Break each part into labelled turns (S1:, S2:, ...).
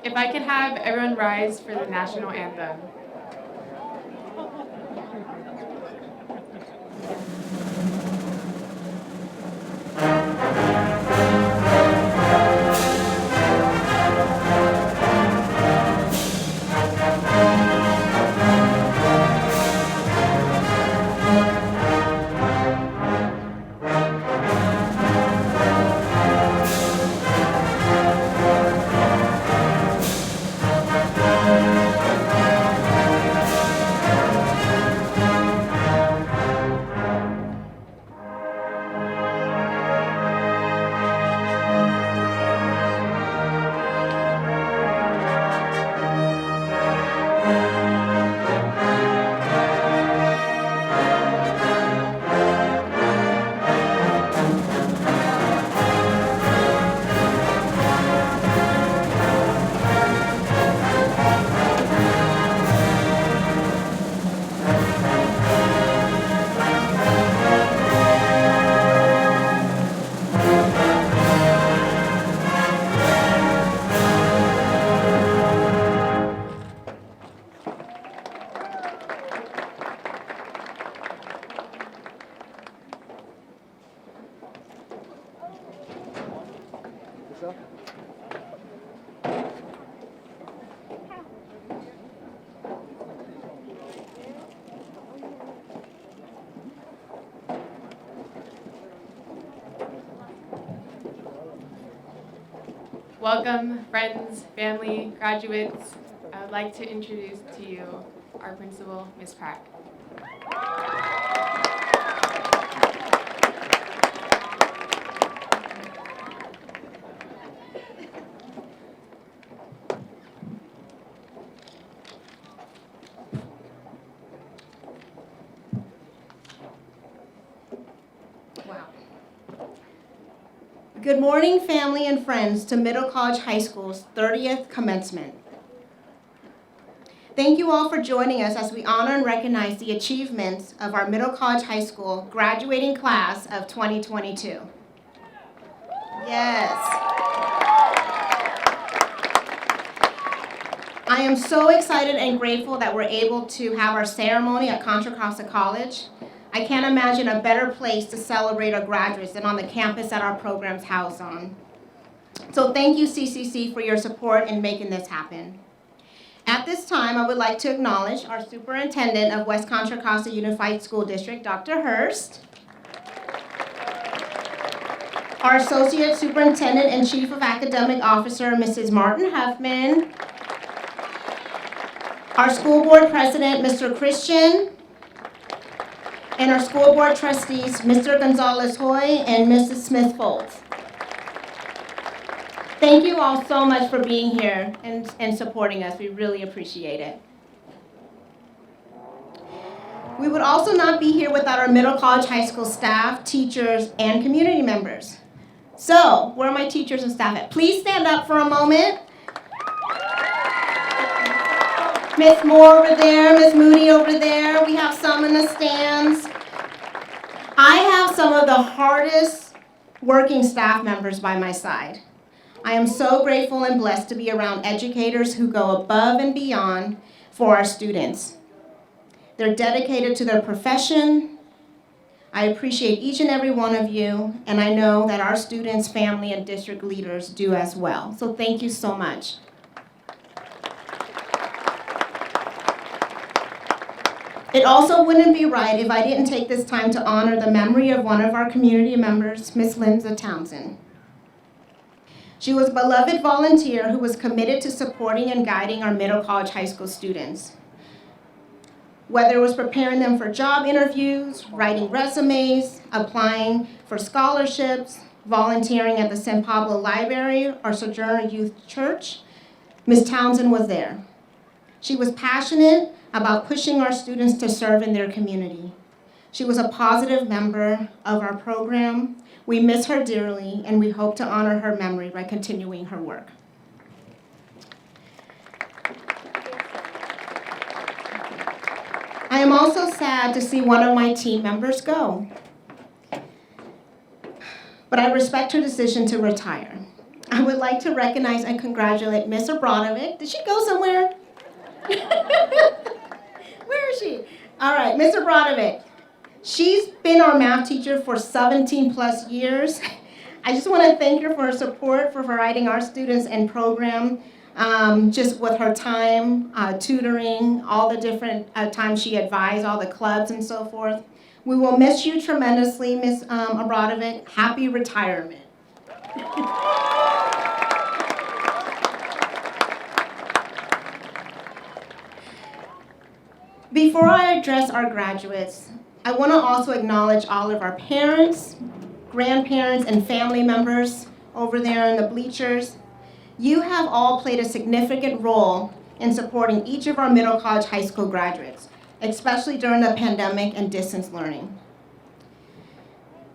S1: If I could have everyone rise for the national anthem. Welcome, friends, family, graduates. I would like to introduce to you our principal, Ms. Pratt.
S2: Good morning, family and friends, to Middle College High School's 30th commencement. Thank you all for joining us as we honor and recognize the achievements of our Middle College High School graduating class of 2022. Yes. I am so excited and grateful that we're able to have our ceremony at Contra Costa College. I can't imagine a better place to celebrate our graduates than on the campus that our program's housed on. So thank you, CCC, for your support in making this happen. At this time, I would like to acknowledge our Superintendent of West Contra Costa Unified School District, Dr. Hurst, our Associate Superintendent and Chief of Academic Officer, Mrs. Martin Huffman, our School Board President, Mr. Christian, and our school board trustees, Mr. Gonzalez-Hoy and Mrs. Smith-Foltz. Thank you all so much for being here and supporting us. We really appreciate it. We would also not be here without our Middle College High School staff, teachers, and community members. So, where are my teachers and staff at? Please stand up for a moment. Miss Moore over there, Miss Moody over there. We have some in the stands. I have some of the hardest working staff members by my side. I am so grateful and blessed to be around educators who go above and beyond for our students. They're dedicated to their profession. I appreciate each and every one of you, and I know that our students, family, and district leaders do as well. So thank you so much. It also wouldn't be right if I didn't take this time to honor the memory of one of our community members, Miss Linda Townsend. She was a beloved volunteer who was committed to supporting and guiding our middle college high school students. Whether it was preparing them for job interviews, writing resumes, applying for scholarships, volunteering at the San Pablo Library or Sojourner Youth Church, Ms. Townsend was there. She was passionate about pushing our students to serve in their community. She was a positive member of our program. We miss her dearly, and we hope to honor her memory by continuing her work. I am also sad to see one of my team members go, but I respect her decision to retire. I would like to recognize and congratulate Ms. Abradovic. Did she go somewhere? Where is she? All right, Ms. Abradovic. She's been our math teacher for 17 plus years. I just want to thank her for her support for providing our students and program, just with her time, tutoring, all the different times she advised, all the clubs and so forth. We will miss you tremendously, Ms. Abradovic. Happy retirement. Before I address our graduates, I want to also acknowledge all of our parents, grandparents, and family members over there in the bleachers. You have all played a significant role in supporting each of our middle college high school graduates, especially during the pandemic and distance learning.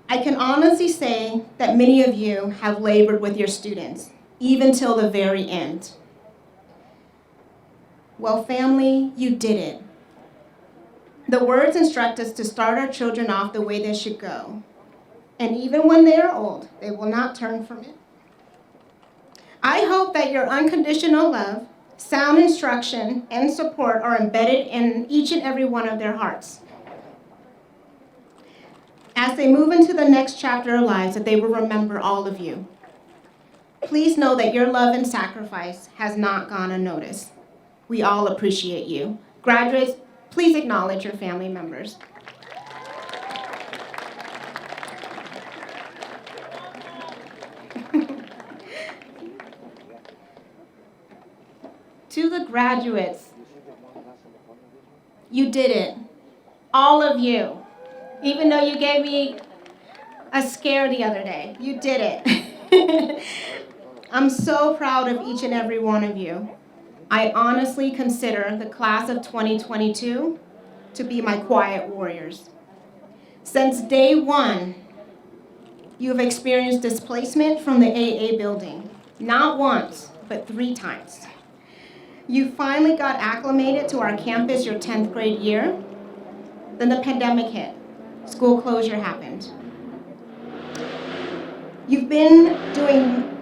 S2: I can honestly say that many of you have labored with your students, even till the very end. Well, family, you did it. The words instruct us to start our children off the way they should go. And even when they are old, they will not turn from it. I hope that your unconditional love, sound instruction, and support are embedded in each and every one of their hearts. As they move into the next chapter of lives, that they will remember all of you. Please know that your love and sacrifice has not gone unnoticed. We all appreciate you. Graduates, please acknowledge your family members. To the graduates, you did it. All of you. Even though you gave me a scare the other day, you did it. I'm so proud of each and every one of you. I honestly consider the class of 2022 to be my quiet warriors. Since day one, you have experienced displacement from the AA building, not once, but 3 times. You finally got acclimated to our campus your 10th grade year. Then the pandemic hit. School closure happened. You've been doing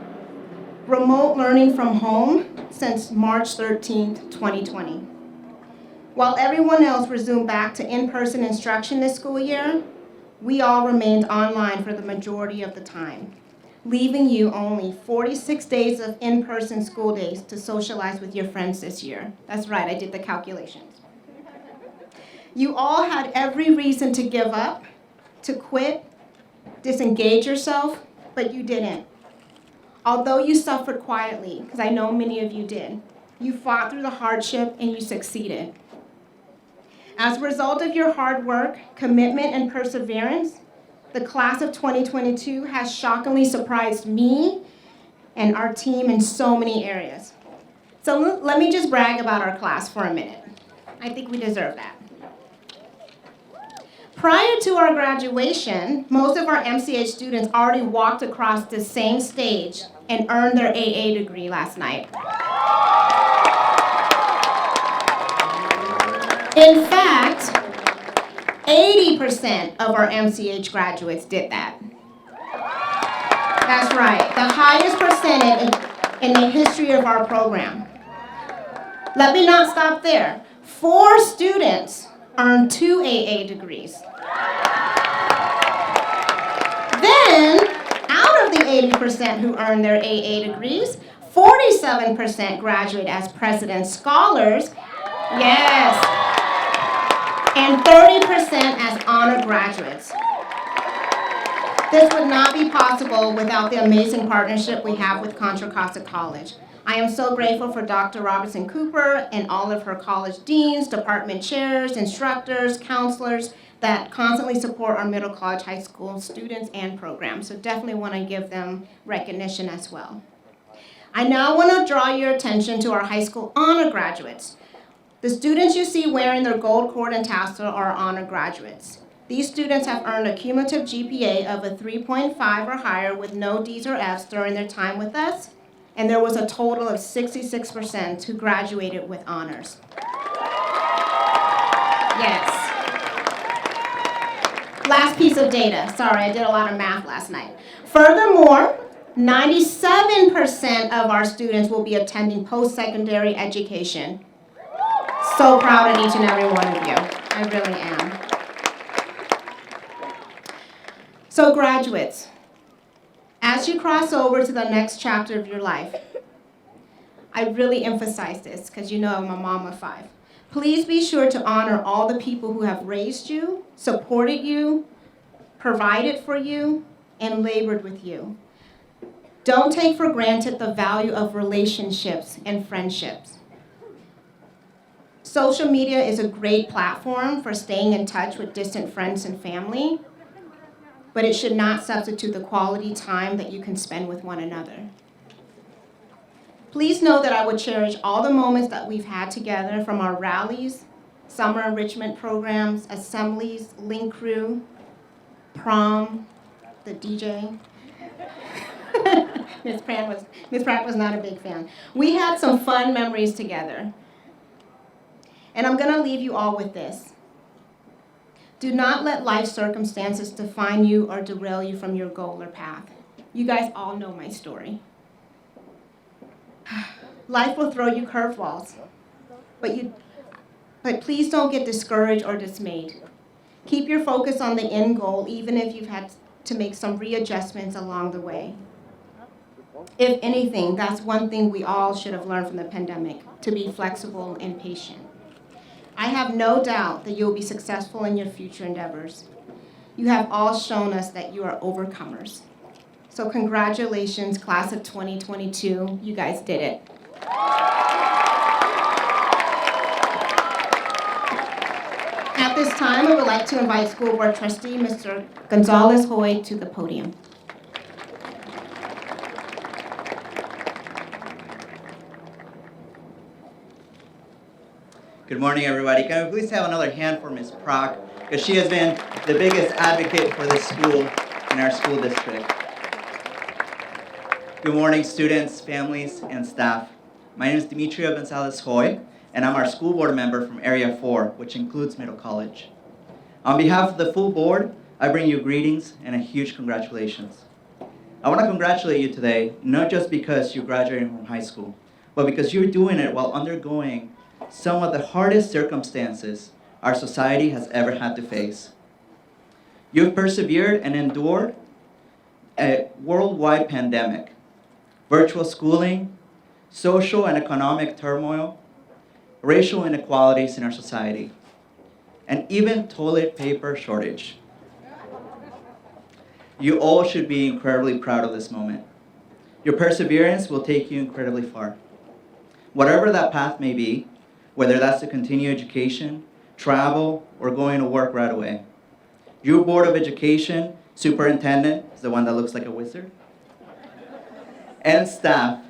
S2: remote learning from home since March 13th, 2020. While everyone else resumed back to in-person instruction this school year, we all remained online for the majority of the time, leaving you only 46 days of in-person school days to socialize with your friends this year. That's right, I did the calculations. You all had every reason to give up, to quit, disengage yourself, but you didn't. Although you suffered quietly, because I know many of you did, you fought through the hardship and you succeeded. As a result of your hard work, commitment, and perseverance, the class of 2022 has shockingly surprised me and our team in so many areas. So let me just brag about our class for a minute. I think we deserve that. Prior to our graduation, most of our MCH students already walked across the same stage and earned their AA degree last night. In fact, 80% of our MCH graduates did that. That's right, the highest percentage in the history of our program. Let me not stop there. 4 students earned 2 AA degrees. Then, out of the 80% who earned their AA degrees, 47% graduate as President's Scholars, yes, and 30% as honor graduates. This would not be possible without the amazing partnership we have with Contra Costa College. I am so grateful for Dr. Robertson Cooper and all of her college deans, department chairs, instructors, counselors that constantly support our middle college, high school students and programs. So definitely want to give them recognition as well. I now want to draw your attention to our high school honor graduates. The students you see wearing their gold cord and tassel are honor graduates. These students have earned a cumulative GPA of a 3.5 or higher with no D's or F's during their time with us, and there was a total of 66% who graduated with honors. Yes. Last piece of data. Sorry, I did a lot of math last night. Furthermore, 97% of our students will be attending post-secondary education. So proud of each and every one of you. I really am. So graduates, as you cross over to the next chapter of your life, I really emphasize this because you know I'm a mom of 5. Please be sure to honor all the people who have raised you, supported you, provided for you, and labored with you. Don't take for granted the value of relationships and friendships. Social media is a great platform for staying in touch with distant friends and family, but it should not substitute the quality time that you can spend with one another. Please know that I would cherish all the moments that we've had together, from our rallies, summer enrichment programs, assemblies, link crew, prom, the DJ. Ms. Pratt was not a big fan. We had some fun memories together. And I'm gonna leave you all with this. Do not let life circumstances define you or derail you from your goal or path. You guys all know my story. Life will throw you curveballs, but please don't get discouraged or dismayed. Keep your focus on the end goal, even if you've had to make some readjustments along the way. If anything, that's one thing we all should have learned from the pandemic, to be flexible and patient. I have no doubt that you'll be successful in your future endeavors. You have all shown us that you are overcomers. So congratulations, class of 2022. You guys did it. At this time, I would like to invite School Board Trustee Mr. Gonzalez-Hoy to the podium.
S3: Good morning, everybody. Can we please have another hand for Ms. Prock, because she has been the biggest advocate for this school in our school district. Good morning, students, families, and staff. My name is Demetrio Gonzalez-Hoy, and I'm our school board member from Area 4, which includes Middle College. On behalf of the full board, I bring you greetings and a huge congratulations. I want to congratulate you today, not just because you're graduating from high school, but because you're doing it while undergoing some of the hardest circumstances our society has ever had to face. You've persevered and endured a worldwide pandemic, virtual schooling, social and economic turmoil, racial inequalities in our society, and even toilet paper shortage. You all should be incredibly proud of this moment. Your perseverance will take you incredibly far. Whatever that path may be, whether that's to continue education, travel, or going to work right away. Your Board of Education superintendent is the one that looks like a wizard, and staff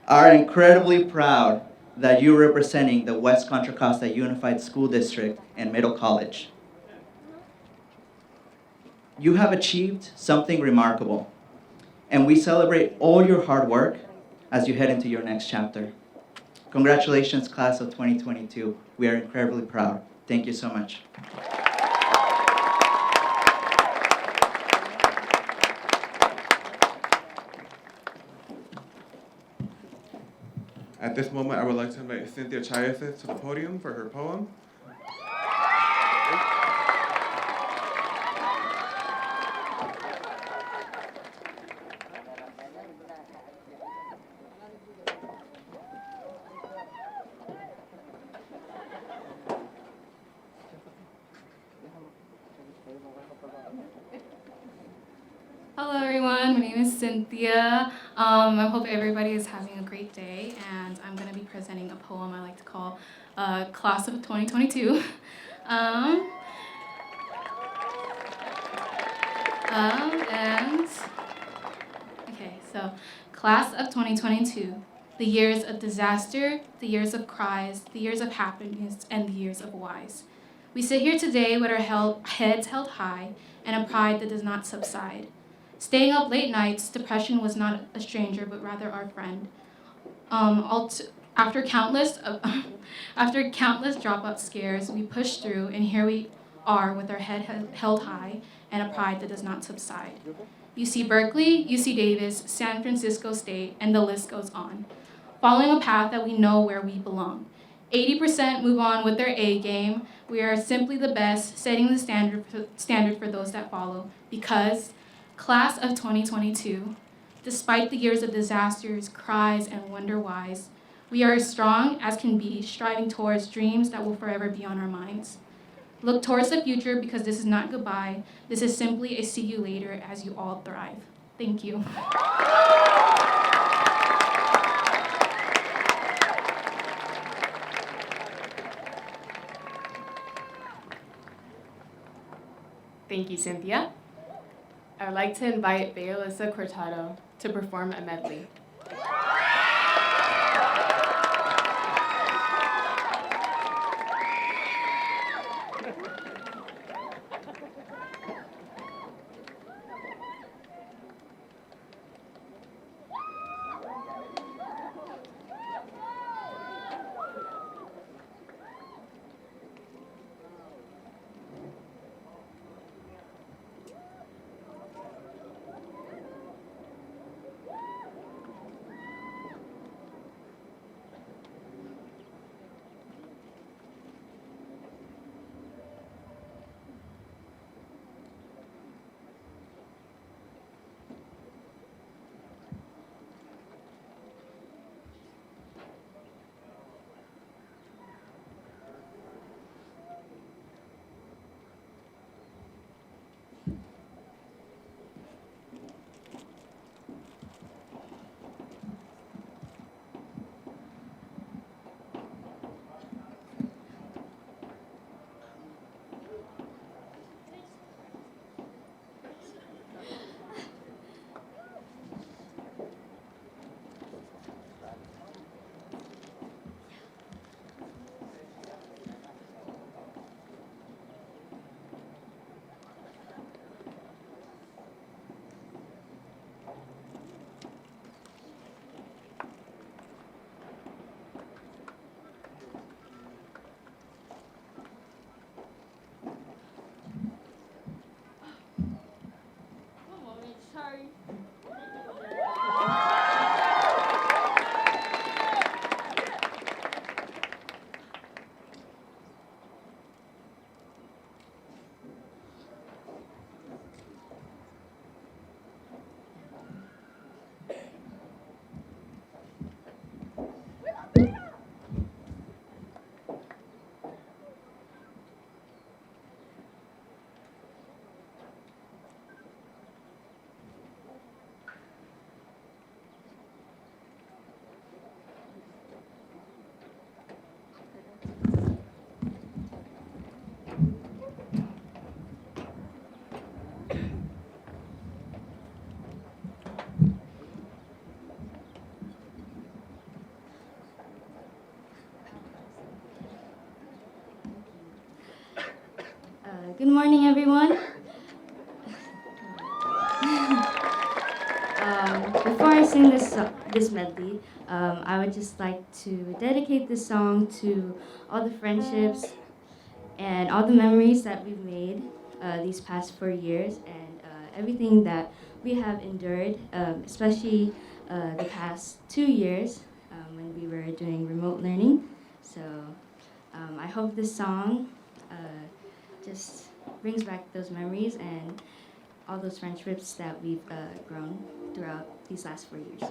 S3: are incredibly proud that you're representing the West Contra Costa Unified School District and Middle College. You have achieved something remarkable, and we celebrate all your hard work as you head into your next chapter. Congratulations, class of 2022. We are incredibly proud. Thank you so much.
S4: At this moment, I would like to invite Cynthia Chiasis to the podium for her poem.
S5: everyone. My name is Cynthia. I hope everybody is having a great day, and I'm going to be presenting a poem I like to call Class of 2022. Um, and, okay, so Class of 2022, the years of disaster, the years of cries, the years of happiness, and the years of whys. We sit here today with our heads held high and a pride that does not subside. Staying up late nights, depression was not a stranger, but rather our friend. After countless dropout scares, we pushed through, and here we are with our head held high and a pride that does not subside. UC Berkeley, UC Davis, San Francisco State, and the list goes on. Following a path that we know where we belong. 80% move on with their A game. We are simply the best, setting the standard for those that follow. Because Class of 2022, despite the years of disasters, cries, and wonder whys, we are as strong as can be, striving towards dreams that will forever be on our minds. Look towards the future because this is not goodbye. This is simply a see you later as you all thrive. Thank you.
S1: Thank you, Cynthia. I would like to invite Bealisa Cortado to perform a medley.
S6: Good morning, everyone. Before I sing this medley, I would just like to dedicate this song to all the friendships and all the memories that we've made these past 4 years, and everything that we have endured, especially the past 2 years when we were doing remote learning. So I hope this song just brings back those memories and all those friendships that we've grown throughout these last 4 years.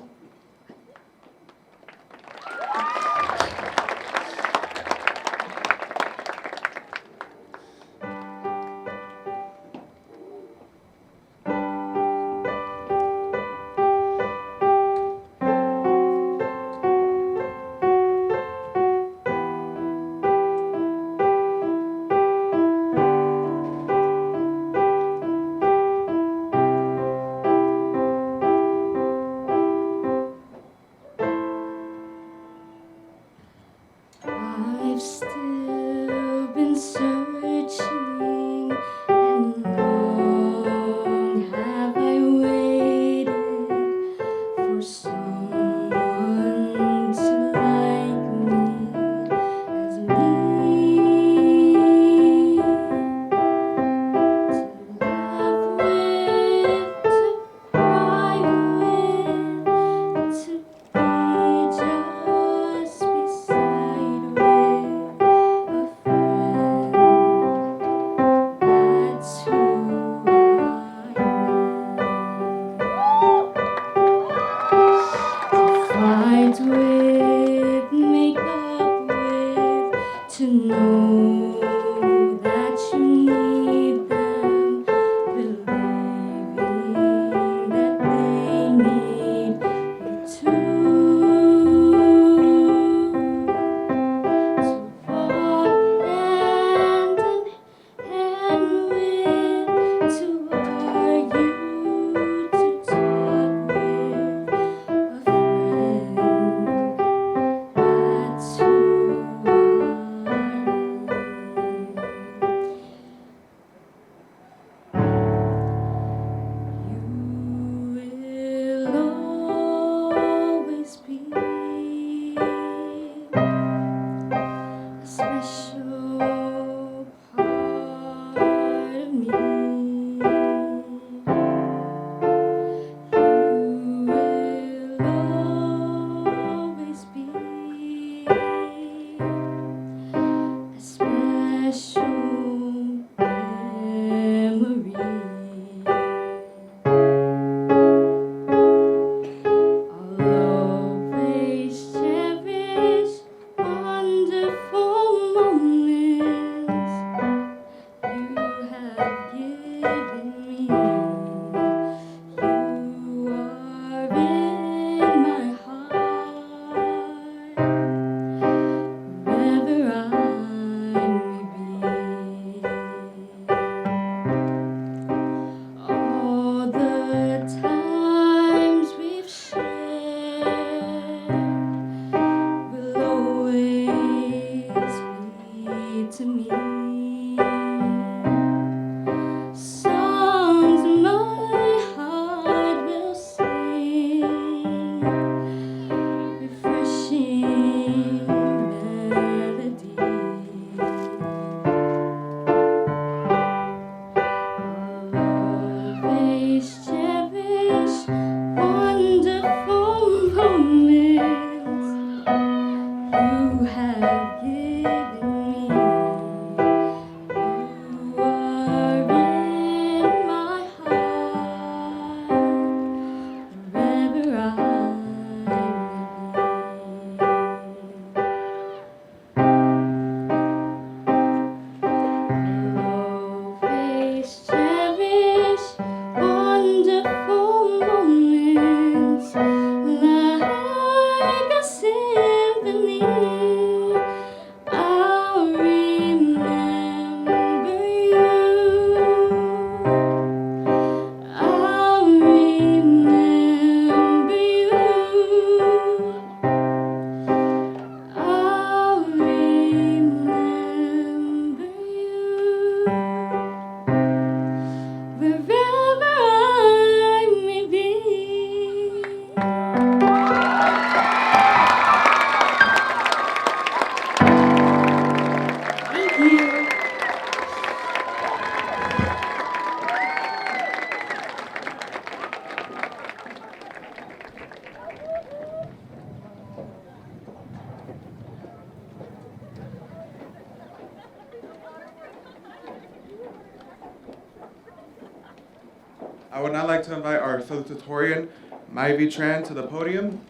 S4: I would now like to invite our salutatorian, Myvi Tran, to the podium.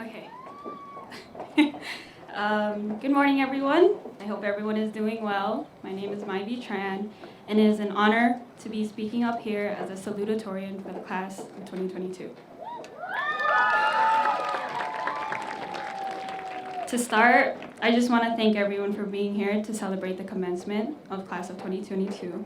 S7: Okay. Good morning, everyone. I hope everyone is doing well. My name is Myvi Tran, and it is an honor to be speaking up here as a salutatorian for the class of 2022. To start, I just want to thank everyone for being here to celebrate the commencement of class of 2022.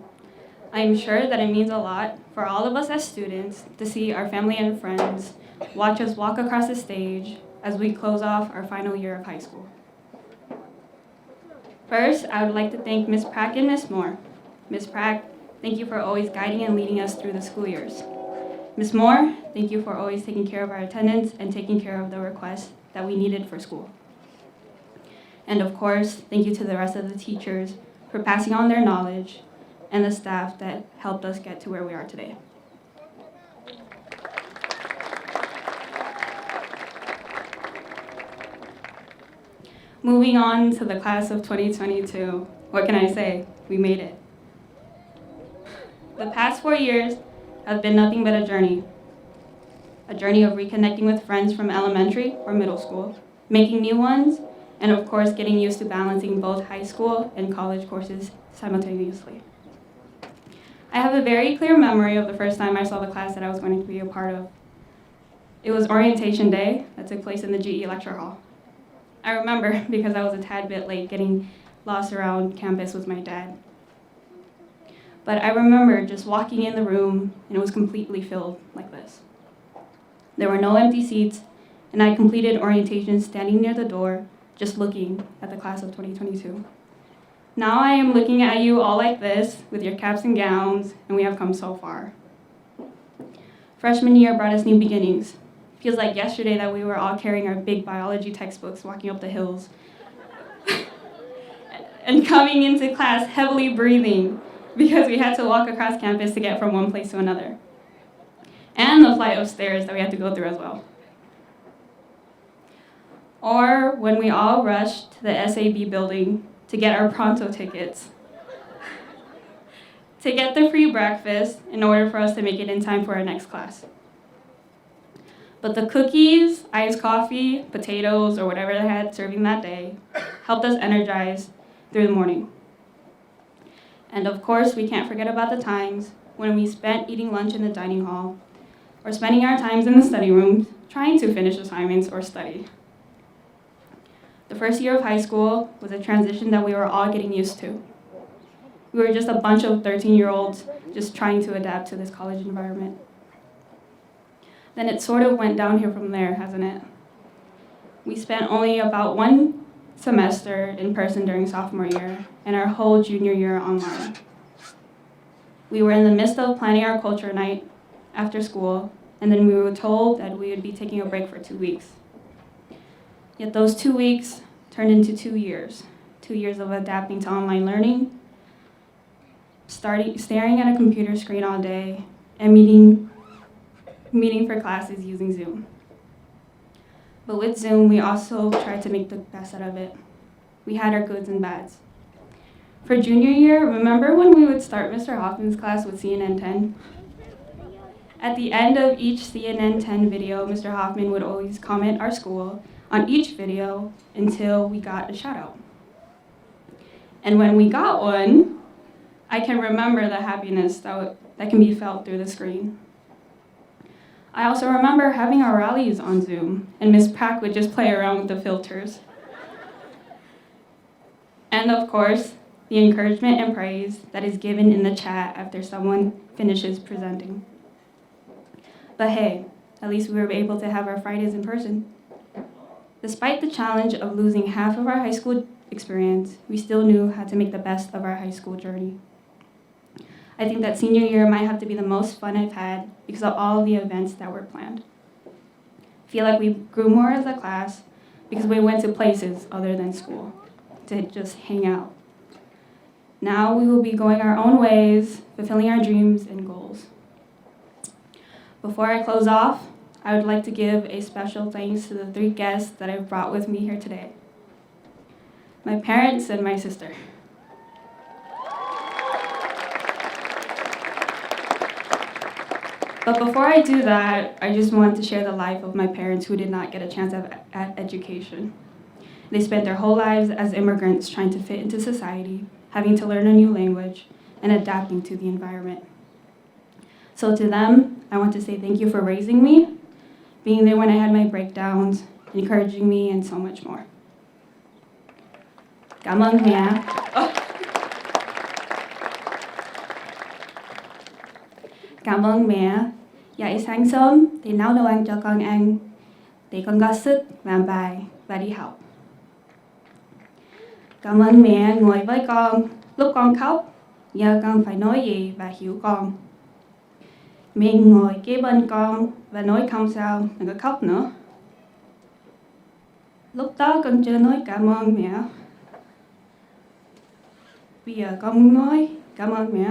S7: I am sure that it means a lot for all of us as students to see our family and friends watch us walk across the stage as we close off our final year of high school. First, I would like to thank Ms. Prack and Ms. Moore. Ms. Prack, thank you for always guiding and leading us through the school years. Ms. Moore, thank you for always taking care of our attendance and taking care of the requests that we needed for school. And of course, thank you to the rest of the teachers for passing on their knowledge and the staff that helped us get to where we are today. Moving on to the class of 2022, what can I say? We made it. The past 4 years have been nothing but a journey of reconnecting with friends from elementary or middle school, making new ones, and of course getting used to balancing both high school and college courses simultaneously. I have a very clear memory of the first time I saw the class that I was going to be a part of. It was orientation day that took place in the GE lecture hall. I remember because I was a tad bit late getting lost around campus with my dad. But I remember just walking in the room and it was completely filled like this. There were no empty seats, and I completed orientation standing near the door, just looking at the class of 2022. Now I am looking at you all like this with your caps and gowns, and we have come so far. Freshman year brought us new beginnings. Feels like yesterday that we were all carrying our big biology textbooks walking up the hills. And coming into class heavily breathing because we had to walk across campus to get from one place to another. And the flight of stairs that we had to go through as well. Or when we all rushed to the SAB building to get our pronto tickets, to get the free breakfast in order for us to make it in time for our next class. But the cookies, iced coffee, potatoes, or whatever they had serving that day helped us energize through the morning. And of course, we can't forget about the times when we spent eating lunch in the dining hall or spending our times in the study room trying to finish assignments or study. The first year of high school was a transition that we were all getting used to. We were just a bunch of 13-year-olds just trying to adapt to this college environment. Then it sort of went downhill from there, hasn't it? We spent only about one semester in person during sophomore year and our whole junior year online. We were in the midst of planning our culture night after school, and then we were told that we would be taking a break for 2 weeks. Yet those 2 weeks turned into 2 years. 2 years of adapting to online learning, staring at a computer screen all day, and meeting for classes using Zoom. But with Zoom, we also tried to make the best out of it. We had our goods and bads. For junior year, remember when we would start Mr. Hoffman's class with CNN 10? At the end of each CNN 10 video, Mr. Hoffman would always comment our school on each video until we got a shout out. And when we got one, I can remember the happiness that can be felt through the screen. I also remember having our rallies on Zoom, and Ms. Prack would just play around with the filters. And of course, the encouragement and praise that is given in the chat after someone finishes presenting. But hey, at least we were able to have our Fridays in person. Despite the challenge of losing half of our high school experience, we still knew how to make the best of our high school journey. I think that senior year might have to be the most fun I've had because of all the events that were planned. I feel like we grew more as a class because we went to places other than school to just hang out. Now we will be going our own ways, fulfilling our dreams and goals. Before I close off, I would like to give a special thanks to the 3 guests that I've brought with me here today. My parents and my sister. But before I do that, I just want to share the life of my parents who did not get a chance at education. They spent their whole lives as immigrants trying to fit into society, having to learn a new language, and adapting to the environment. So to them, I want to say thank you for raising me, being there when I had my breakdowns, encouraging me, and so much more. Cảm ơn mẹ. Cảm ơn mẹ. Dậy sáng sớm thì nấu đồ ăn cho con ăn, để con có sức làm bài và đi học. Cảm ơn mẹ ngồi với con lúc con khóc, giờ con phải nói gì và hiểu con. Mẹ ngồi kế bên con và nói không sao, đừng có khóc nữa. Lúc đó con chưa nói cảm ơn mẹ. Bây giờ con muốn nói cảm ơn mẹ.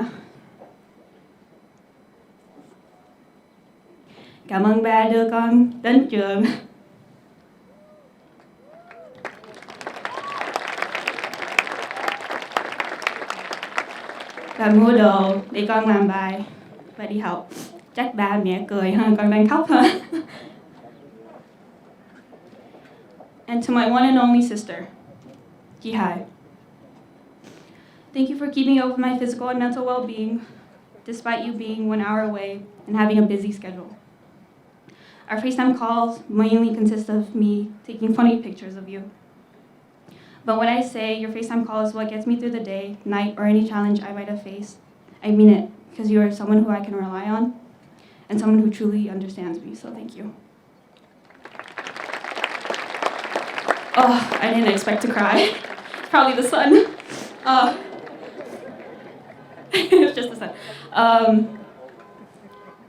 S7: Cảm ơn ba đưa con đến trường. Và mua đồ để con làm bài và đi học. Chắc ba mẹ cười hơn con đang khóc hả? And to my one and only sister, Jihai. Thank you for keeping up with my physical and mental well-being, despite you being 1 hour away and having a busy schedule. Our FaceTime calls mainly consist of me taking funny pictures of you. But when I say your FaceTime call is what gets me through the day, night, or any challenge I might have faced, I mean it, because you are someone who I can rely on and someone who truly understands me, so thank you. Oh, I didn't expect to cry. Probably the sun. It's just the sun.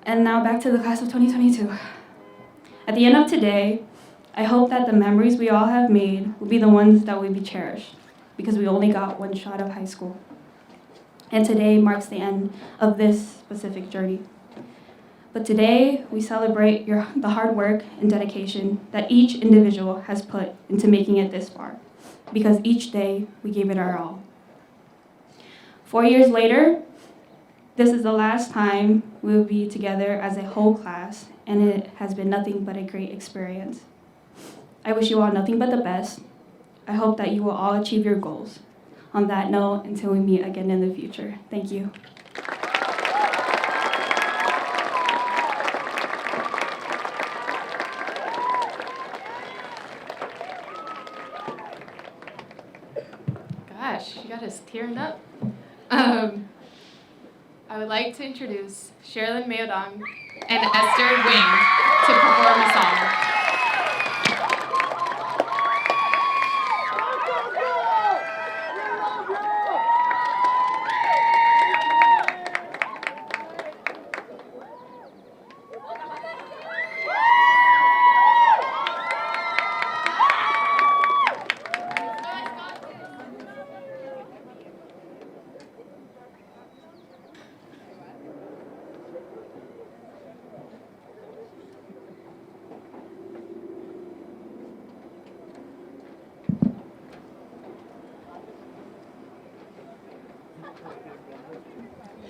S7: And now back to the class of 2022. At the end of today, I hope that the memories we all have made will be the ones that will be cherished, because we only got 1 shot of high school. And today marks the end of this specific journey. But today, we celebrate the hard work and dedication that each individual has put into making it this far, because each day we gave it our all. 4 years later, this is the last time we will be together as a whole class, and it has been nothing but a great experience. I wish you all nothing but the best. I hope that you will all achieve your goals. On that note, until we meet again in the future, thank you.
S1: Gosh, you got us tearing up. I would like to introduce Sherilyn Mayodong and Esther Wing to perform a song.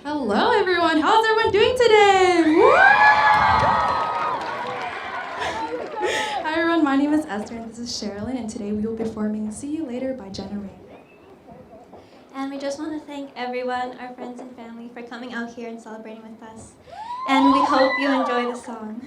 S8: Hello, everyone. How's everyone doing today? Woo! Hi, everyone. My name is Esther, and this is Sherilyn, and today we will be performing "See You Later" by Jenna Ray.
S9: And we just want to thank everyone, our friends and family, for coming out here and celebrating with us. And we hope you enjoy the song.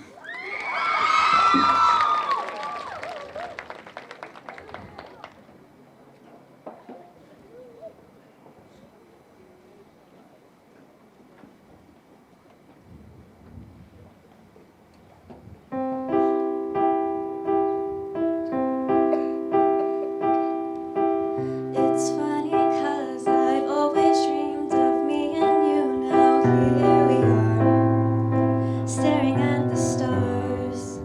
S9: It's funny 'cause I've always dreamed of me and you. Now here we are, staring at the stars.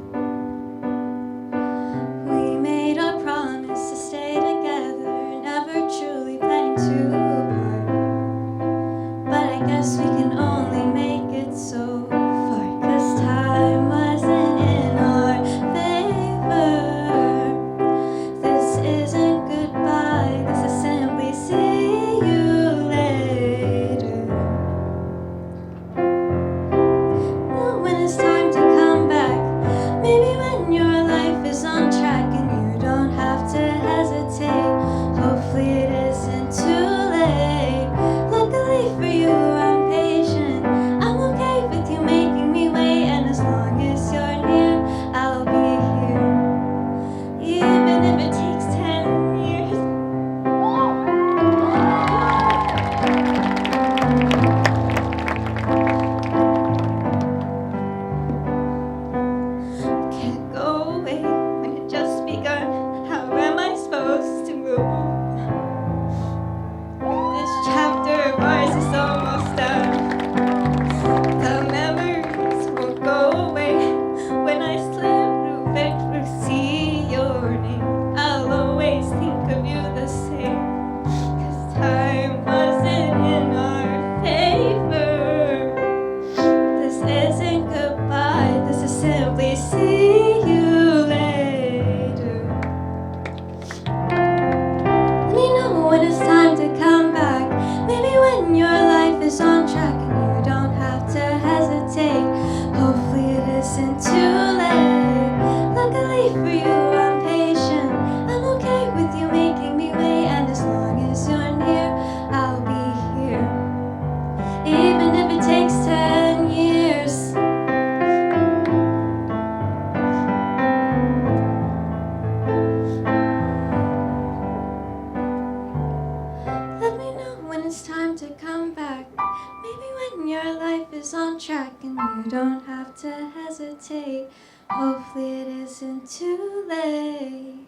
S9: You don't have to hesitate. Hopefully it isn't too late.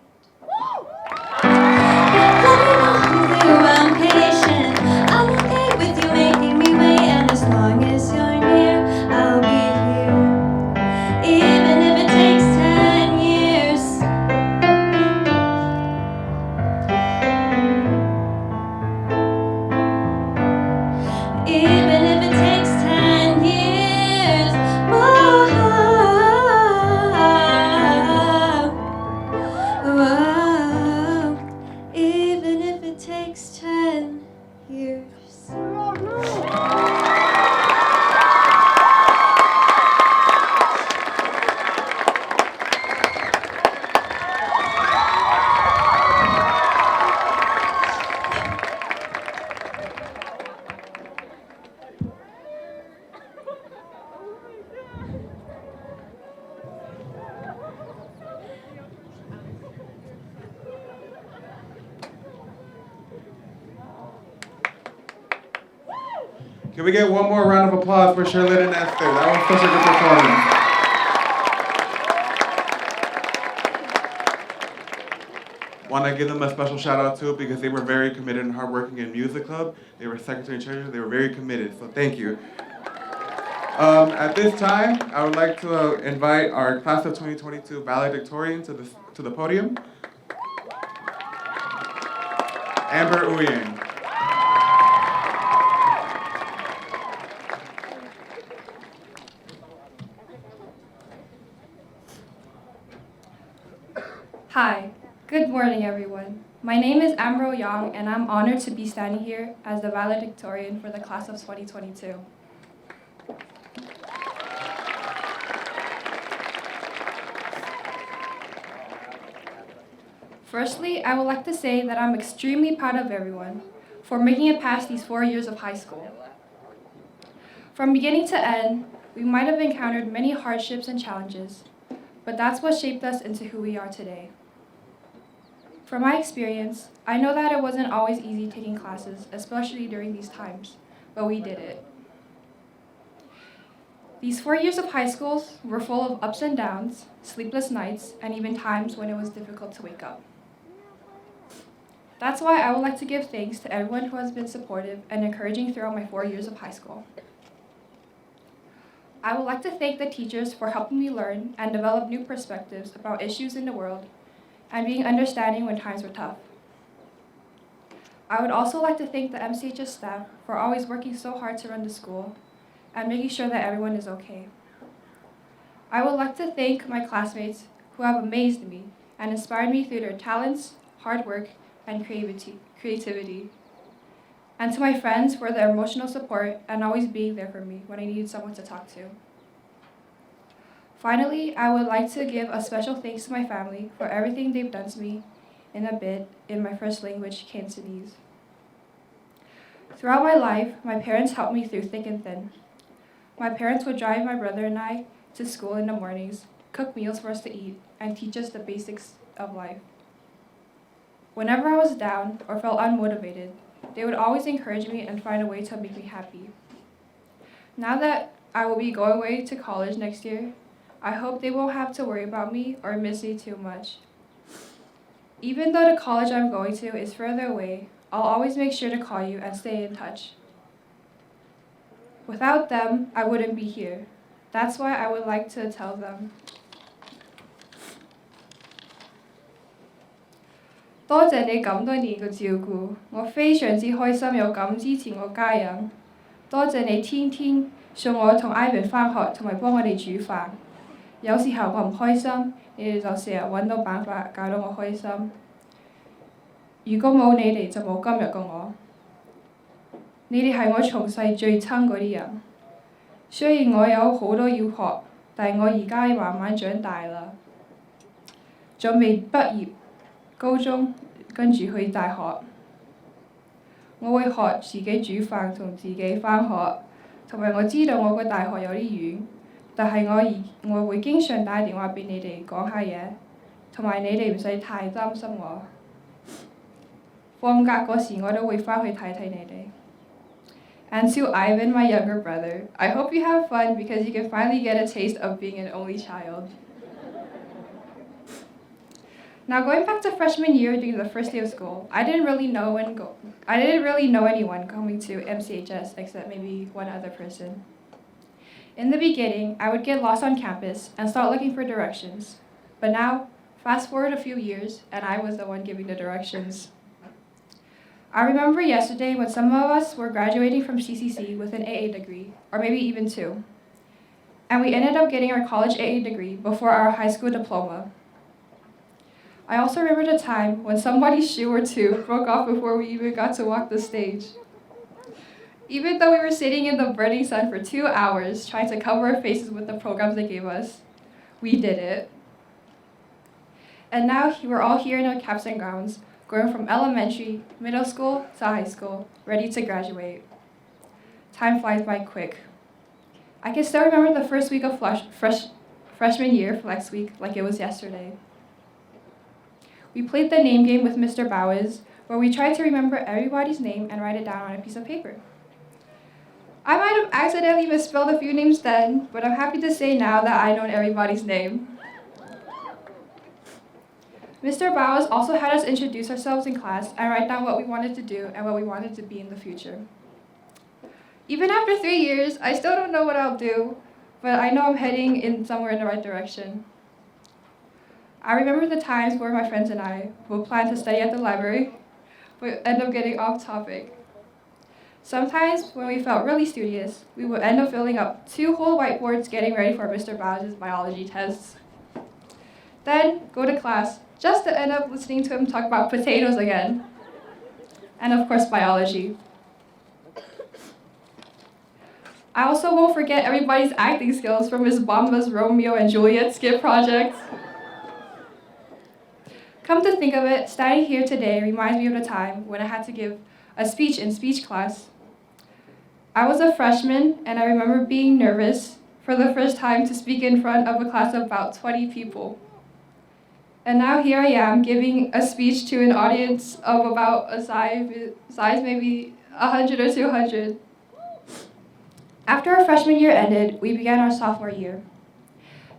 S9: Let me know with you, I'm patient. I'm okay with you making me wait, and as long as you're near, I'll be here. Even if it takes 10 years. Even if it takes 10 years. Whoa, whoa. Even if it takes 10 years.
S4: Can we get one more round of applause for Charlotte and Esther? That was such a good performance. Want to give them a special shout out too because they were very committed and hardworking in music club. They were secretary and treasurer. They were very committed. So thank you. At this time, I would like to invite our class of 2022 valedictorian to the podium, Amber Uyang.
S10: Hi, good morning everyone. My name is Amber Yang and I'm honored to be standing here as the valedictorian for the class of 2022. Firstly, I would like to say that I'm extremely proud of everyone for making it past these 4 years of high school. From beginning to end, we might have encountered many hardships and challenges, but that's what shaped us into who we are today. From my experience, I know that it wasn't always easy taking classes, especially during these times, but we did it. These 4 years of high school were full of ups and downs, sleepless nights, and even times when it was difficult to wake up. That's why I would like to give thanks to everyone who has been supportive and encouraging throughout my 4 years of high school. I would like to thank the teachers for helping me learn and develop new perspectives about issues in the world and being understanding when times were tough. I would also like to thank the MCHS staff for always working so hard to run the school and making sure that everyone is okay. I would like to thank my classmates who have amazed me and inspired me through their talents, hard work, and creativity. And to my friends for their emotional support and always being there for me when I needed someone to talk to. Finally, I would like to give a special thanks to my family for everything they've done to me in my first language, Cantonese. Throughout my life, my parents helped me through thick and thin. My parents would drive my brother and I to school in the mornings, cook meals for us to eat, and teach us the basics of life. Whenever I was down or felt unmotivated, they would always encourage me and find a way to make me happy. Now that I will be going away to college next year, I hope they won't have to worry about me or miss me too much. Even though the college I'm going to is further away, I'll always make sure to call you and stay in touch. Without them, I wouldn't be here. That's why I would like to tell them. 多謝你咁多年嘅照顧，我非常之開心有咁支持我家人。多謝你天天送我同 Ivan 返學，同埋幫我哋煮飯。有時候我唔開心，你哋就成日揾到辦法搞到我開心。如果冇你哋，就冇今日嘅我。你哋係我從細最親嗰啲人。雖然我有好多要學，但係我而家慢慢長大啦，準備畢業。高中跟住去大學，我會學自己煮飯同自己返學，同埋我知道我個大學有啲遠，但係我會經常打電話俾你哋講下嘢，同埋你哋唔使太擔心我。放假嗰時我都會返去睇睇你哋。And to Ivan, my younger brother, I hope you have fun because you can finally get a taste of being an only child. Now going back to freshman year during the first day of school, I didn't really know anyone coming to MCHS except maybe one other person. In the beginning, I would get lost on campus and start looking for directions. But now, fast forward a few years, and I was the one giving the directions. I remember yesterday when some of us were graduating from CCC with an AA degree, or maybe even 2. And we ended up getting our college AA degree before our high school diploma. I also remember the time when somebody's shoe or 2 broke off before we even got to walk the stage. Even though we were sitting in the burning sun for 2 hours trying to cover our faces with the programs they gave us, we did it. And now we're all here in our caps and gowns, going from elementary, middle school to high school, ready to graduate. Time flies by quick. I can still remember the first week of freshman year flex week like it was yesterday. We played the name game with Mr. Bowers, where we tried to remember everybody's name and write it down on a piece of paper. I might have accidentally misspelled a few names then, but I'm happy to say now that I know everybody's name. Mr. Bowers also had us introduce ourselves in class and write down what we wanted to do and what we wanted to be in the future. Even after 3 years, I still don't know what I'll do, but I know I'm heading somewhere in the right direction. I remember the times where my friends and I would plan to study at the library, but end up getting off topic. Sometimes, when we felt really studious, we would end up filling up 2 whole whiteboards getting ready for Mr. Bowers' biology tests. Then, go to class, just to end up listening to him talk about potatoes again. And of course, biology. I also won't forget everybody's acting skills from Ms. Bomba's Romeo and Juliet skit project. Come to think of it, standing here today reminds me of the time when I had to give a speech in speech class. I was a freshman, and I remember being nervous for the first time to speak in front of a class of about 20 people. And now here I am giving a speech to an audience of about a size maybe 100 or 200. After our freshman year ended, we began our sophomore year.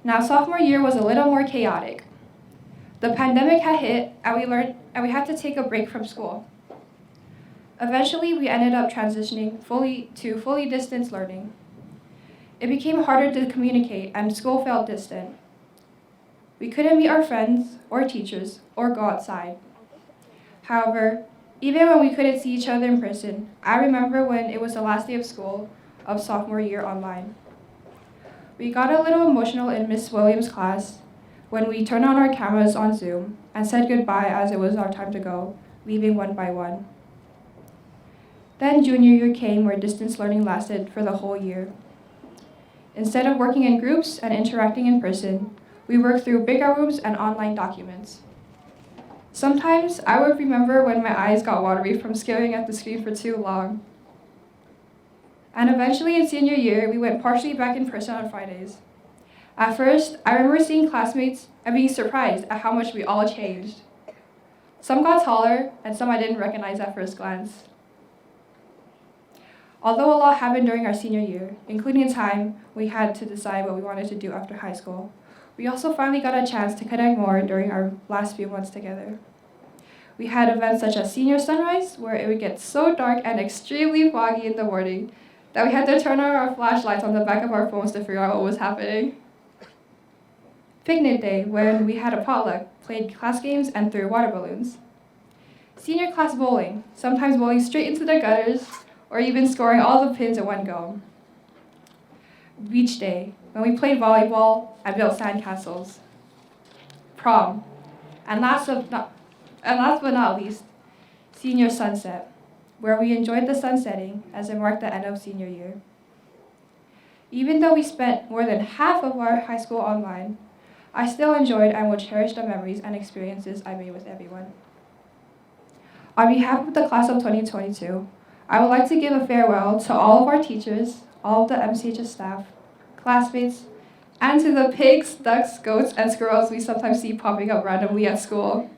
S10: Now, sophomore year was a little more chaotic. The pandemic had hit, and we had to take a break from school. Eventually, we ended up transitioning to fully distance learning. It became harder to communicate, and school felt distant. We couldn't meet our friends or teachers or go outside. However, even when we couldn't see each other in person, I remember when it was the last day of school of sophomore year online. We got a little emotional in Miss Williams' class when we turned on our cameras on Zoom and said goodbye as it was our time to go, leaving one by one. Then junior year came where distance learning lasted for the whole year. Instead of working in groups and interacting in person, we worked through bigger rooms and online documents. Sometimes I would remember when my eyes got watery from staring at the screen for too long. And eventually in senior year, we went partially back in person on Fridays. At first, I remember seeing classmates and being surprised at how much we all changed. Some got taller, and some I didn't recognize at first glance. Although a lot happened during our senior year, including a time we had to decide what we wanted to do after high school, we also finally got a chance to connect more during our last few months together. We had events such as senior sunrise, where it would get so dark and extremely foggy in the morning that we had to turn on our flashlights on the back of our phones to figure out what was happening. Picnic day, when we had a potluck, played class games, and threw water balloons. Senior class bowling, sometimes bowling straight into the gutters, or even scoring all the pins in one go. Beach day, when we played volleyball and built sandcastles. Prom, and last but not least, senior sunset, where we enjoyed the sun setting as it marked the end of senior year. Even though we spent more than half of our high school online, I still enjoyed and will cherish the memories and experiences I made with everyone. On behalf of the class of 2022, I would like to give a farewell to all of our teachers, all of the MCHS staff, classmates, and to the pigs, ducks, goats, and squirrels we sometimes see popping up randomly at school.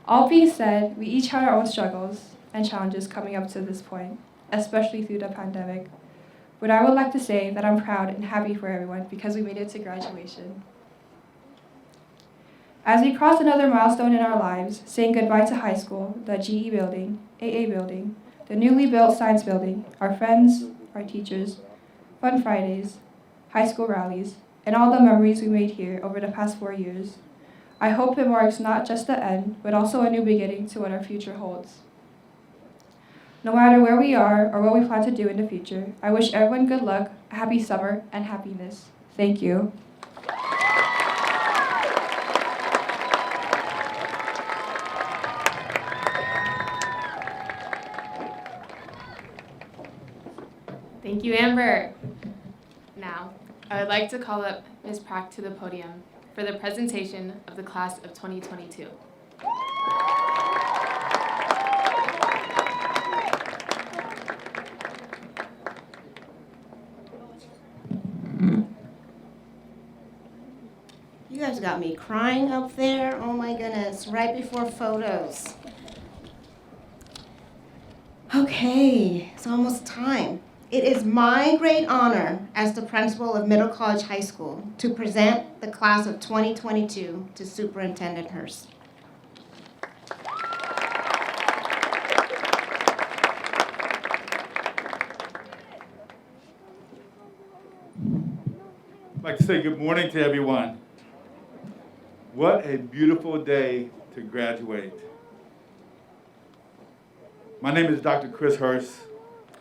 S10: All being said, we each had our own struggles, and challenges coming up to this point, especially through the pandemic. But I would like to say that I'm proud and happy for everyone because we made it to graduation. As we cross another milestone in our lives, saying goodbye to high school, the GE building, AA building, the newly built science building, our friends, our teachers, fun Fridays, high school rallies, and all the memories we made here over the past 4 years, I hope it marks not just the end, but also a new beginning to what our future holds. No matter where we are or what we plan to do in the future, I wish everyone good luck, a happy summer, and happiness. Thank you.
S1: Thank you, Amber. Now, I would like to call up Ms. Prack to the podium for the presentation of the class of 2022.
S2: You guys got me crying up there. Oh my goodness, right before photos. Okay, it's almost time. It is my great honor as the principal of Middle College High School to present the class of 2022 to Superintendent Hurst.
S11: I'd like to say good morning to everyone. What a beautiful day to graduate. My name is Dr. Chris Hurst.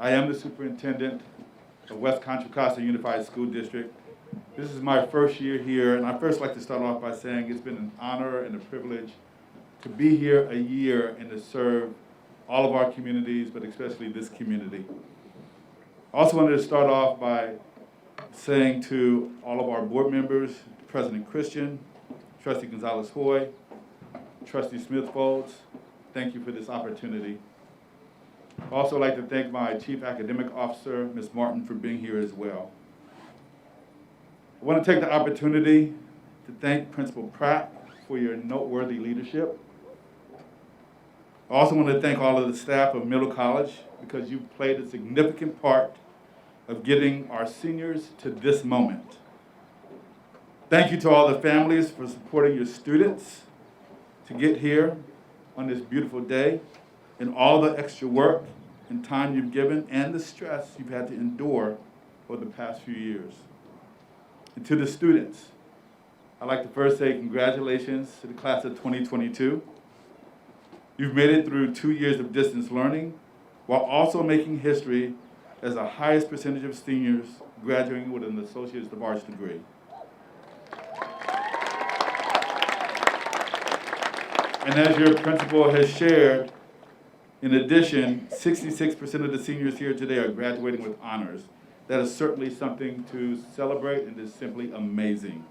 S11: I am the superintendent of West Contra Costa Unified School District. This is my first year here, and I'd first like to start off by saying it's been an honor and a privilege to be here a year and to serve all of our communities, but especially this community. I also wanted to start off by saying to all of our board members, President Christian, Trustee Gonzalez-Hoy, Trustee Smith-Folds, thank you for this opportunity. I'd also like to thank my Chief Academic Officer, Ms. Martin, for being here as well. I want to take the opportunity to thank Principal Pratt for your noteworthy leadership. I also want to thank all of the staff of Middle College because you've played a significant part of getting our seniors to this moment. Thank you to all the families for supporting your students to get here on this beautiful day, and all the extra work and time you've given and the stress you've had to endure over the past few years. And to the students, I'd like to first say congratulations to the class of 2022. You've made it through 2 years of distance learning while also making history as the highest percentage of seniors graduating with an Associate of Arts degree. And as your principal has shared, in addition, 66% of the seniors here today are graduating with honors. That is certainly something to celebrate and is simply amazing.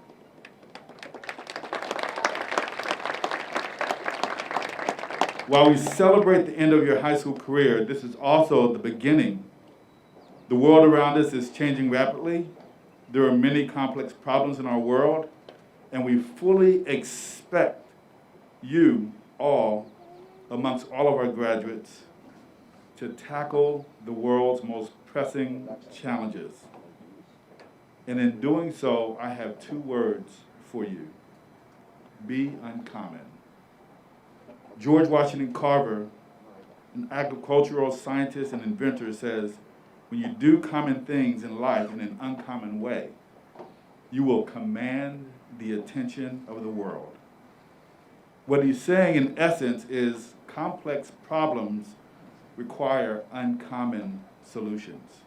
S11: While we celebrate the end of your high school career, this is also the beginning. The world around us is changing rapidly. There are many complex problems in our world, and we fully expect you all, amongst all of our graduates, to tackle the world's most pressing challenges. And in doing so, I have 2 words for you. Be uncommon. George Washington Carver, an agricultural scientist and inventor, says, when you do common things in life in an uncommon way, you will command the attention of the world. What he's saying in essence is complex problems require uncommon solutions.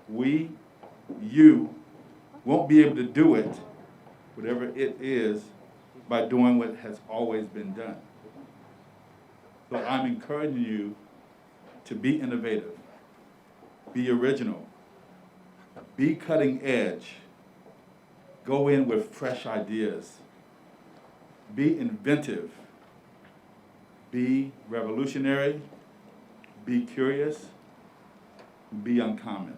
S11: You won't be able to do it, whatever it is, by doing what has always been done. So I'm encouraging you to be innovative, be original, be cutting edge, go in with fresh ideas, be inventive, be revolutionary, be curious, be uncommon.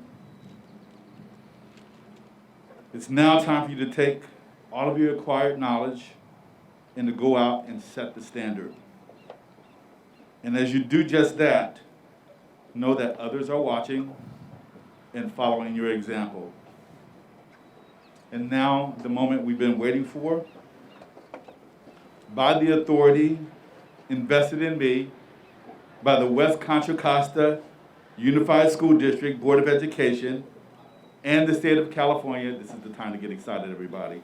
S11: It's now time for you to take all of your acquired knowledge and to go out and set the standard. And as you do just that, know that others are watching and following your example. And now, the moment we've been waiting for, by the authority invested in me by the West Contra Costa Unified School District Board of Education and the state of California, this is the time to get excited, everybody.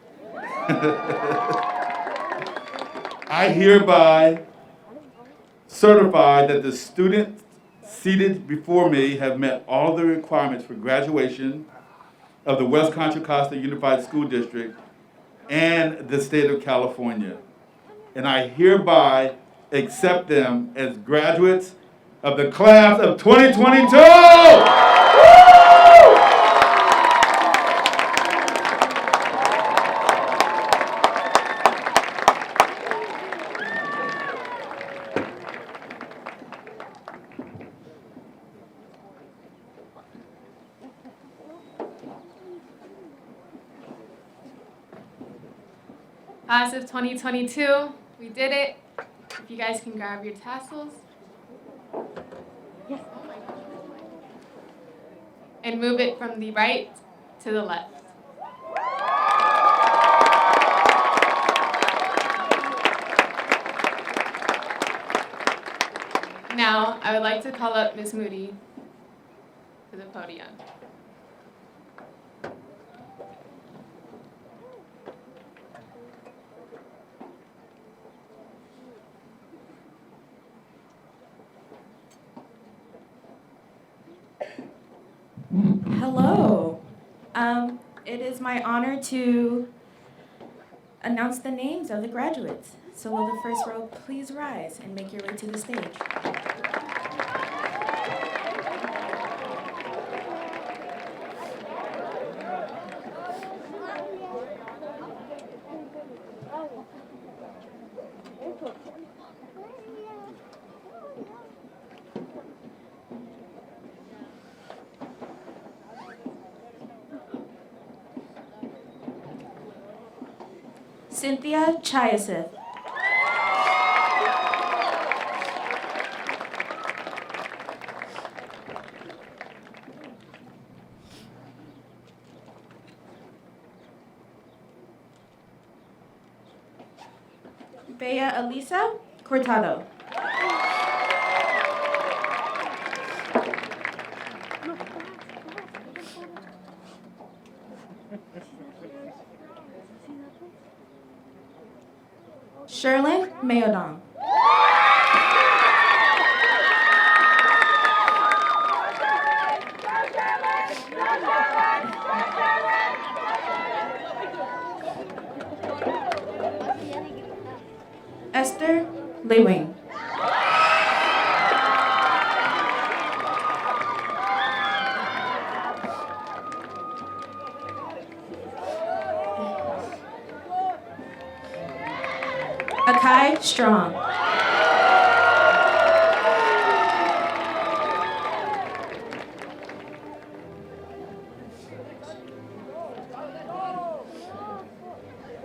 S11: I hereby certify that the students seated before me have met all the requirements for graduation of the West Contra Costa Unified School District and the state of California. And I hereby accept them as graduates of the class of 2022!
S1: Class of 2022, we did it. If you guys can grab your tassels. And move it from the right to the left. Now, I would like to call up Ms. Moody to the podium.
S8: Hello. It is my honor to announce the names of the graduates. So will the first row please rise and make your way to the stage? Cynthia Chiasith. Bea Elisa Cortado. Sherlyn Mayodong. Esther Lewing. Akai Strong.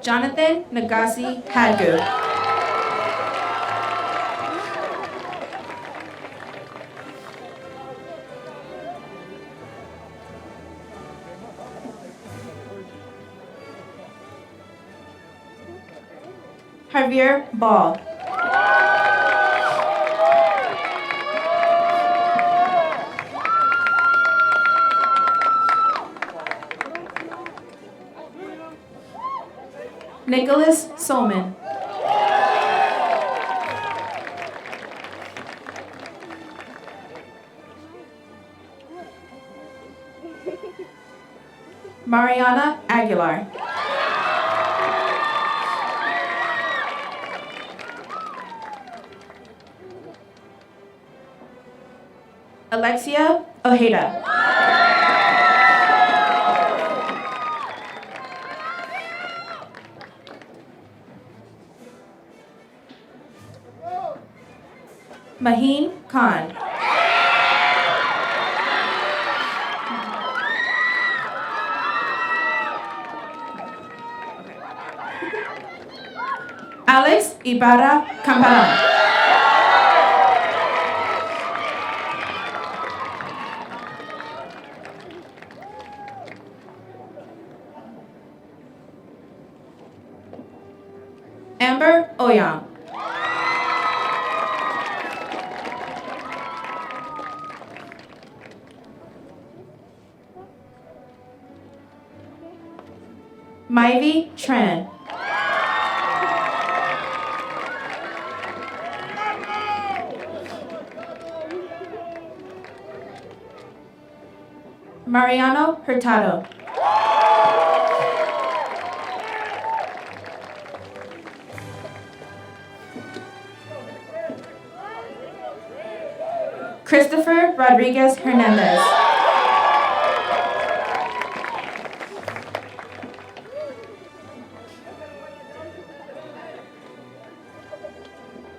S8: Jonathan Nagasi Hadgu. Javier Ball. Nicholas Solman. Mariana Aguilar. Alexia Ojeda. Maheen Khan. Alex Ibarra Camparan. Myvi Tran. Mariano Hurtado. Christopher Rodriguez Hernandez.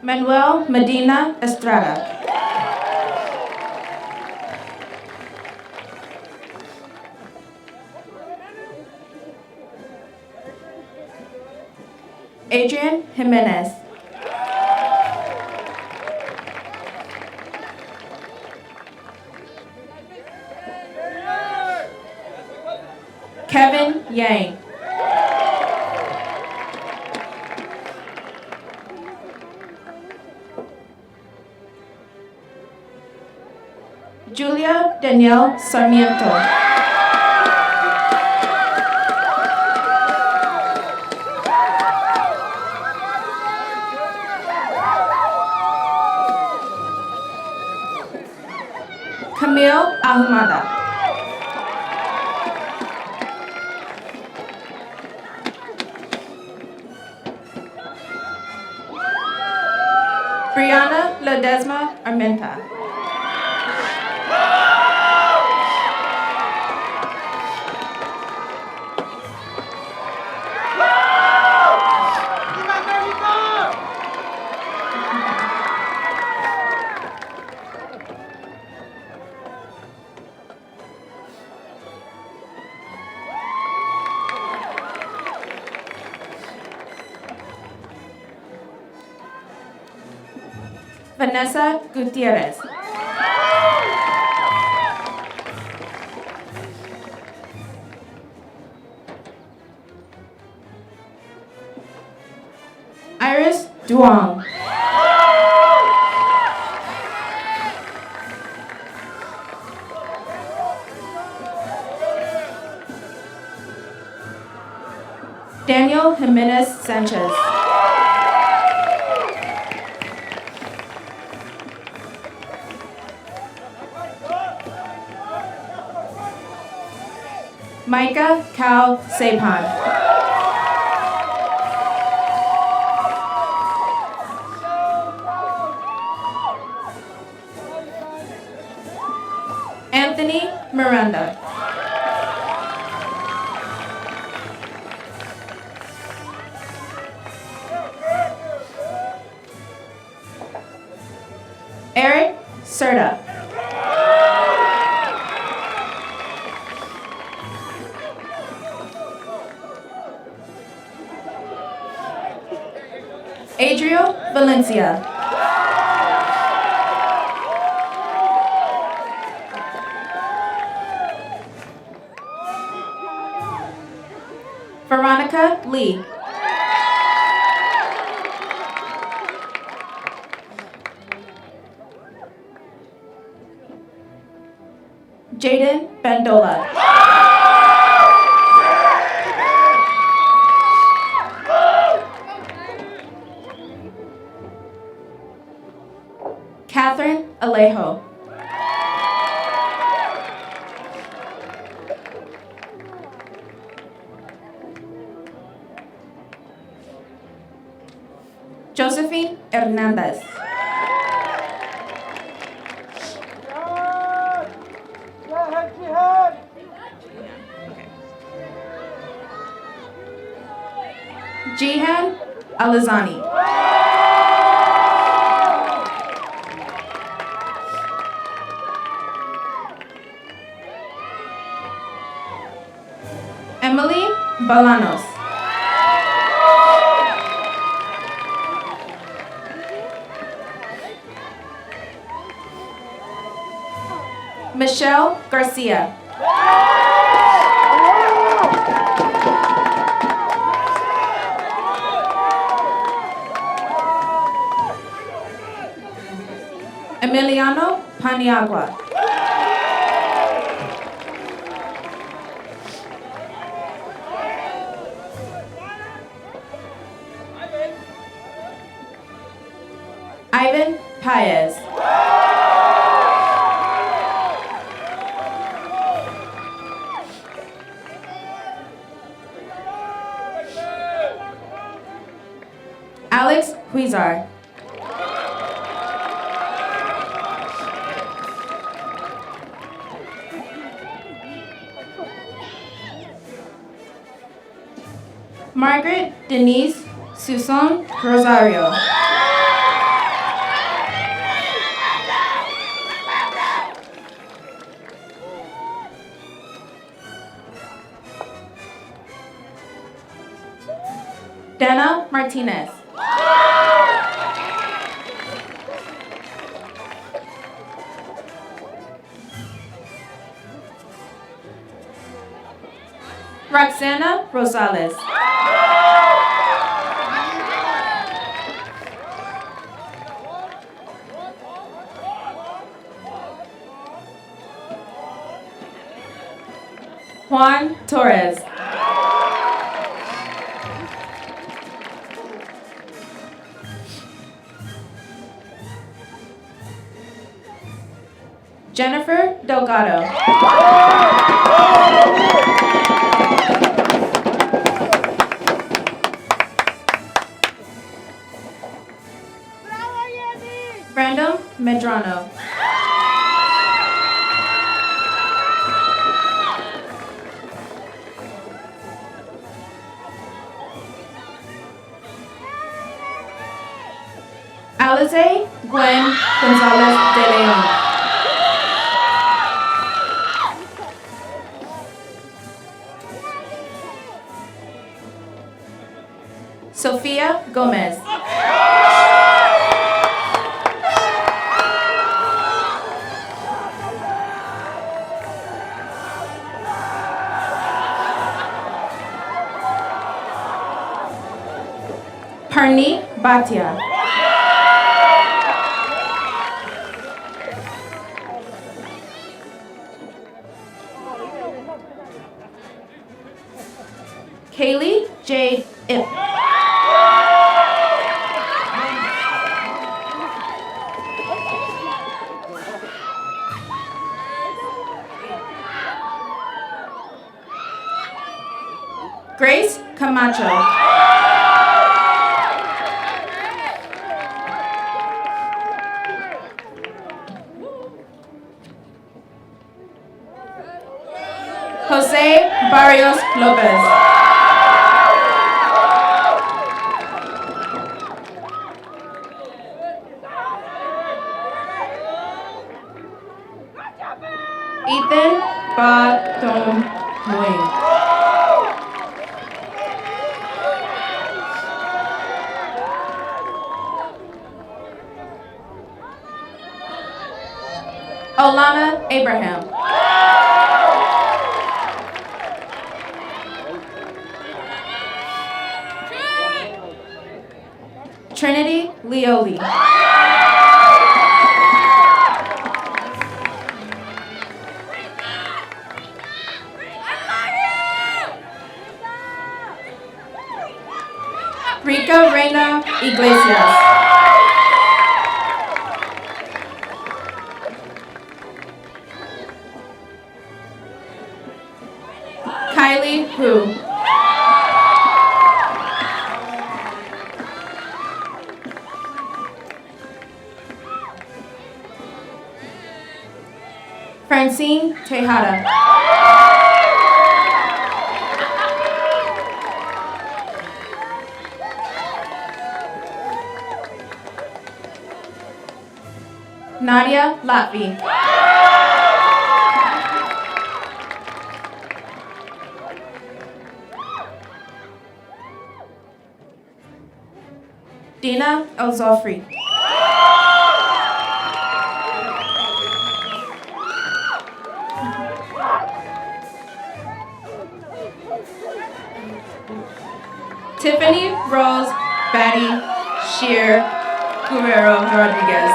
S8: Manuel Medina Estrada. Adrian Jimenez. Kevin Yang. Julia Danielle Sarmiento. Camille Ahumada. Brianna Ledesma Armenta. Vanessa Gutierrez. Iris Duong. Daniel Jimenez Sanchez. Micah Cal Sapan. Anthony Miranda. Eric Serta. Adriel Valencia. Veronica Lee. Jaden Bandola. Catherine Alejo. Josephine Hernandez. Jihan Alizani. Emily Balanos. Michelle Garcia. Emiliano Paniagua. Ivan Paez. Alex Huizar. Margaret Denise Suson Rosario. Dana Martinez. Roxana Rosales. Juan Torres. Jennifer Delgado. Brandon Medrano. Alize Gwen Gonzalez de Leon. Sofia Gomez. Parni Bhatia. Kaylee Jade Ip. Grace Camacho. Jose Barrios Lopez. Ethan Baton Nguyen. Olana Abraham. Trinity Leoli. Rica Reina Iglesias. Kylie Hu. Francine Tejada. Nadia Latvi. Dina El-Zofri. Tiffany Rose Batty Shear Guerrero Rodriguez.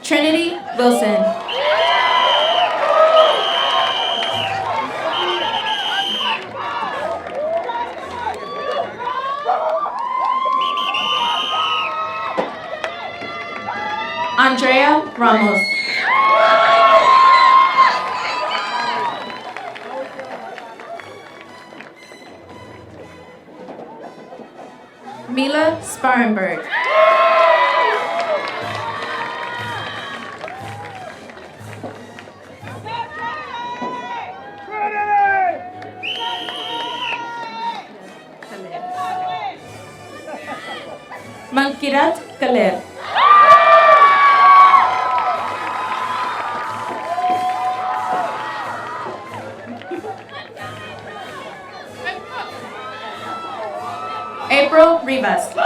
S8: Trinity Wilson. Andrea Ramos. Mila Sparenberg. Mankirat Kaler. April Rivas.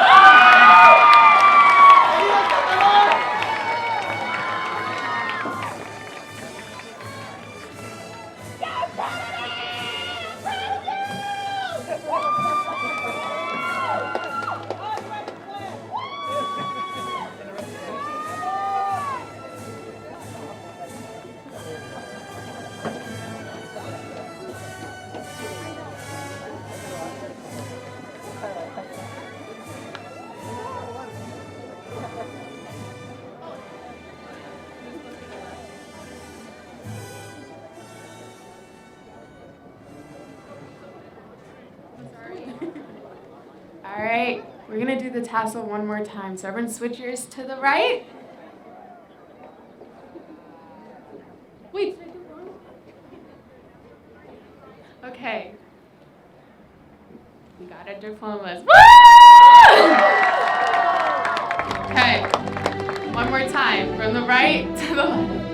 S1: All right, we're gonna do the tassel one more time. So everyone switch yours to the right. Wait. Okay. We got our diplomas. Woo! Okay. One more time, from the right to the left.